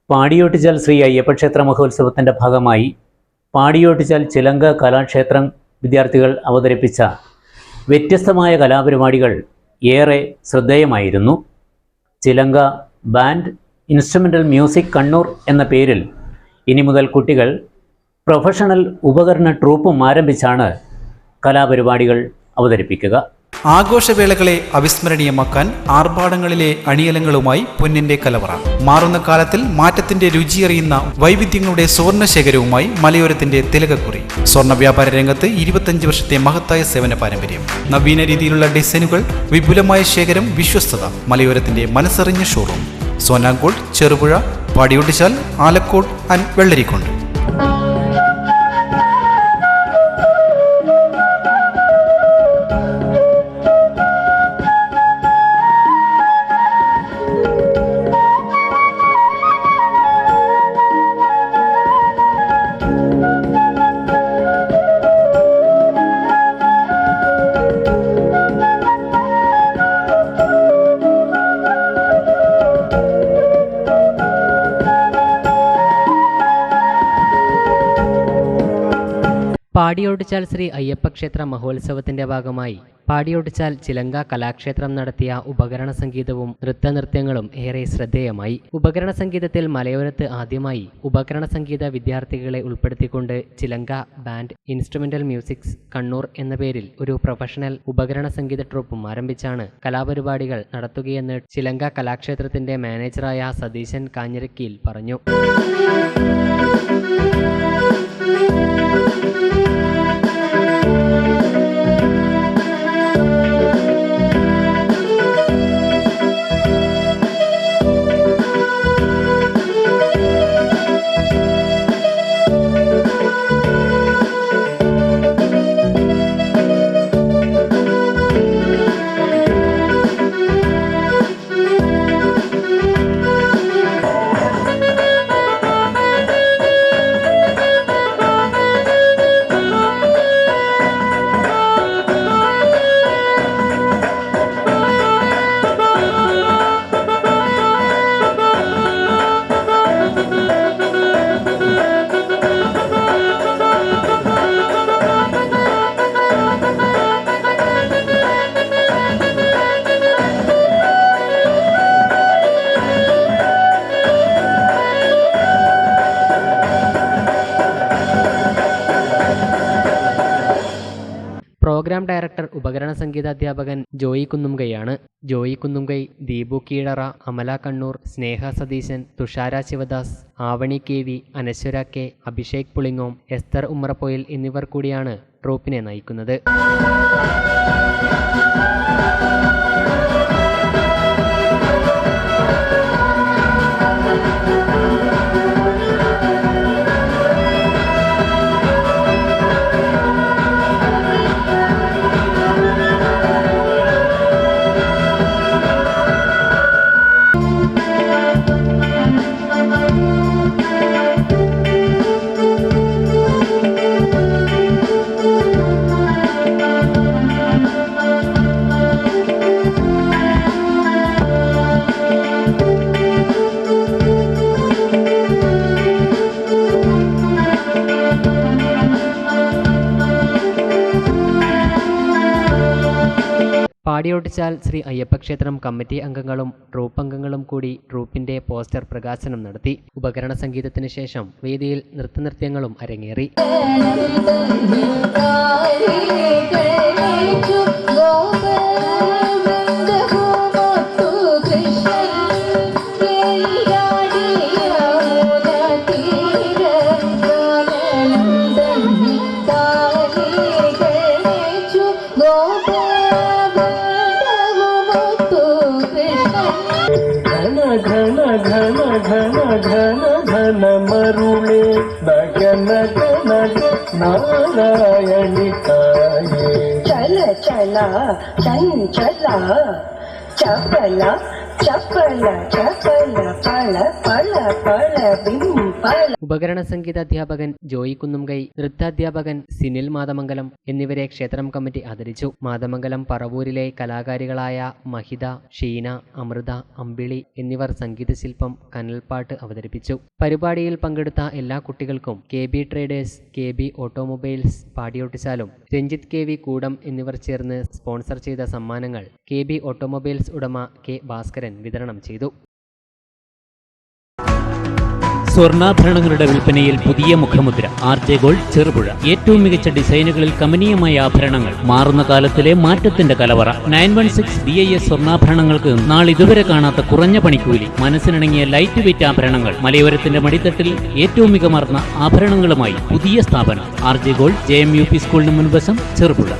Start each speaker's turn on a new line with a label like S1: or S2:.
S1: പാടിയോട്ടിച്ചാൽ ശ്രീ അയ്യപ്പക്ഷേത്ര മഹോത്സവത്തിൻ്റെ ഭാഗമായി പാടിയോട്ടിച്ചാൽ ചിലങ്ക കലാക്ഷേത്രം വിദ്യാർത്ഥികൾ അവതരിപ്പിച്ച വ്യത്യസ്തമായ കലാപരിപാടികൾ ഏറെ ശ്രദ്ധേയമായിരുന്നു. ചിലങ്ക ബാൻഡ് ഇൻസ്ട്രുമെൻ്റൽ മ്യൂസിക് കണ്ണൂർ എന്ന പേരിൽ ഇനി മുതൽ കുട്ടികൾ പ്രൊഫഷണൽ ഉപകരണ ട്രൂപ്പും ആരംഭിച്ചാണ് കലാപരിപാടികൾ അവതരിപ്പിക്കുക.
S2: ആഘോഷവേളകളെ അവിസ്മരണീയമാക്കാൻ ആർഭാടങ്ങളിലെ അണിയലങ്ങളുമായി പൊന്നിന്റെ കലവറ. മാറുന്ന കാലത്തിൽ മാറ്റത്തിന്റെ രുചിയറിയുന്ന വൈവിധ്യങ്ങളുടെ സ്വർണ്ണശേഖരവുമായി മലയോരത്തിന്റെ തിലകക്കുറി. സ്വർണ്ണ വ്യാപാര രംഗത്ത് 25 വർഷത്തെ മഹത്തായ സേവന പാരമ്പര്യം. നവീന രീതിയിലുള്ള ഡിസൈനുകൾ, വിപുലമായ ശേഖരം, വിശ്വസ്തത. മലയോരത്തിന്റെ മനസ്സറിഞ്ഞ ഷോറൂം. സോനാങ്കോട്, ചെറുപുഴ, പാടിയോട്ടിച്ചാൽ, ആലക്കോട് ആൻഡ് വെള്ളരിക്കുണ്ട്.
S3: പാടിയോട്ടിച്ചാൽ ശ്രീ അയ്യപ്പക്ഷേത്ര മഹോത്സവത്തിന്റെ ഭാഗമായി പാടിയോട്ടിച്ചാൽ ചിലങ്ക കലാക്ഷേത്രം നടത്തിയ ഉപകരണ സംഗീതവും നൃത്തനൃത്യങ്ങളും ഏറെ ശ്രദ്ധേയമായി. ഉപകരണ സംഗീതത്തിൽ മലയോരത്ത് ആദ്യമായി ഉപകരണ സംഗീത വിദ്യാർത്ഥികളെ ഉൾപ്പെടുത്തിക്കൊണ്ട് ചിലങ്ക ബാൻഡ് ഇൻസ്ട്രുമെന്റൽ മ്യൂസിക്സ് കണ്ണൂർ എന്ന പേരിൽ ഒരു പ്രൊഫഷണൽ ഉപകരണ സംഗീത ട്രൂപ്പും ആരംഭിച്ചാണ് കലാപരിപാടികൾ നടത്തുകയെന്ന് ചിലങ്ക കലാക്ഷേത്രത്തിന്റെ മാനേജറായ സതീശൻ കാഞ്ഞിരക്കിയിൽ പറഞ്ഞു. പ്രോഗ്രാം ഡയറക്ടർ ഉപകരണ സംഗീതാധ്യാപകൻ ജോയി കുന്നുംകൈയാണ്. ജോയി കുന്നുംകൈ, ദീപു കീഴറ, അമല കണ്ണൂർ, സ്നേഹ സതീശൻ, തുഷാര ശിവദാസ്, ആവണി KV, അനശ്വര K, അഭിഷേക് പുളിങ്ങോം, എസ്തർ ഉമ്മറപ്പൊയിൽ എന്നിവർ കൂടിയാണ് ട്രൂപ്പിനെ നയിക്കുന്നത്. പാടിയോട്ടിച്ചാൽ ശ്രീ അയ്യപ്പക്ഷേത്രം കമ്മിറ്റി അംഗങ്ങളും ട്രൂപ്പ് അംഗങ്ങളും കൂടി ട്രൂപ്പിന്റെ പോസ്റ്റർ പ്രകാശനം നടത്തി. ഉപകരണ സംഗീതത്തിന് ശേഷം വേദിയിൽ നൃത്തനൃത്യങ്ങളും അരങ്ങേറി.
S4: ಘನ ಘನ ಘನ ಘನ ಘನ ಮರುಳೆ ಗಗನ ಗನ ನಾರಾಯಣಿಕಾಯೇ ಚಲ ಚಲ ಚಂಚಲ ಚಪಲ
S5: ചപ്പല ചപ്പല പള പള പള പള.
S3: ഉപകരണ സംഗീതാധ്യാപകൻ ജോയി കുന്നുംകൈ, നൃത്താധ്യാപകൻ സിനിൽ മാതമംഗലം എന്നിവരെ ക്ഷേത്രം കമ്മിറ്റി ആദരിച്ചു. മാതമംഗലം പറവൂരിലെ കലാകാരികളായ മഹിത, ഷീന, അമൃത, അമ്പിളി എന്നിവർ സംഗീതശില്പം കനൽപ്പാട്ട് അവതരിപ്പിച്ചു. പരിപാടിയിൽ പങ്കെടുത്ത എല്ലാ കുട്ടികൾക്കും KB ട്രേഡേഴ്സ്, KB ഓട്ടോമൊബൈൽസ് പാടിയോട്ടിച്ചാലും, രഞ്ജിത്ത് KV കൂടം എന്നിവർ ചേർന്ന് സ്പോൺസർ ചെയ്ത സമ്മാനങ്ങൾ KB ഓട്ടോമൊബൈൽസ് ഉടമ K ഭാസ്കരൻ വിതരണം ചെയ്തു.
S1: സ്വർണ്ണാഭരണങ്ങളുടെ വിൽപ്പനയിൽ പുതിയ മുഖമുദ്ര RJ ഗോൾഡ് ചെറുപുഴ. ഏറ്റവും മികച്ച ഡിസൈനുകളിൽ കമനീയമായ ആഭരണങ്ങൾ, മാറുന്ന കാലത്തിലെ മാറ്റത്തിന്റെ കലവറ. 916 BIS സ്വർണ്ണാഭരണങ്ങൾക്ക് നാളിതുവരെ കാണാത്ത കുറഞ്ഞ പണിക്കൂലി, മനസ്സിനിണങ്ങിയ ലൈറ്റ് വെയിറ്റ് ആഭരണങ്ങൾ, മലയോരത്തിന്റെ മടിത്തട്ടിൽ ഏറ്റവും മികമാർന്ന ആഭരണങ്ങളുമായി പുതിയ സ്ഥാപനം RJ ഗോൾഡ്, JMUP സ്കൂളിന് മുൻവശം, ചെറുപുഴ.